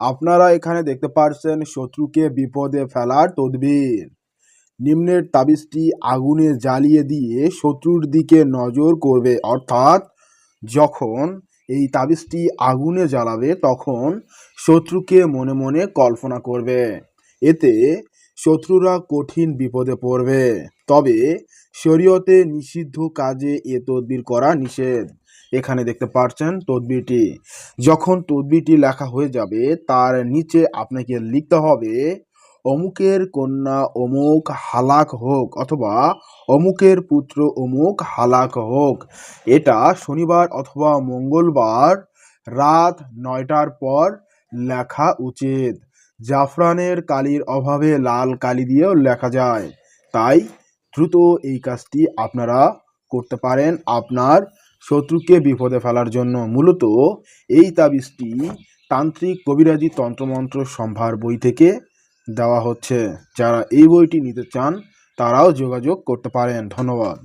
আপনারা এখানে দেখতে পাচ্ছেন শত্রুকে বিপদে ফেলার তদবির। নিম্নের তাবিজটি আগুনে জ্বালিয়ে দিয়ে শত্রুর দিকে নজর করবে, অর্থাৎ যখন এই তাবিজটি আগুনে জ্বালাবে তখন শত্রুকে মনে মনে কল্পনা করবে। এতে শত্রুরা কঠিন বিপদে পড়বে। তবে শরীয়তে নিষিদ্ধ কাজে এ তদবির করা নিষেধ। এখানে দেখতে পাচ্ছেন তদবিরটি। যখন তদবিরটি লেখা হয়ে যাবে তার নিচে আপনাকে লিখতে হবে অমুকের কন্যা অমুক হালাক হোক অথবা অমুকের পুত্র অমুক হালাক হোক। এটা শনিবার অথবা মঙ্গলবার রাত 9টার পর লেখা উচিত। জাফরানের কালির অভাবে লাল কালি দিয়েও লেখা যায়। তাই দ্রুত এই কাজটি আপনারা করতে পারেন আপনার শত্রুকে বিপদে ফেলার জন্য। মূলত এই তাবিজটি তান্ত্রিক কবিরাজি তন্ত্রমন্ত্র সম্ভার বই থেকে দেওয়া হচ্ছে। যারা এই বইটি নিতে চান তারাও যোগাযোগ করতে পারেন। ধন্যবাদ।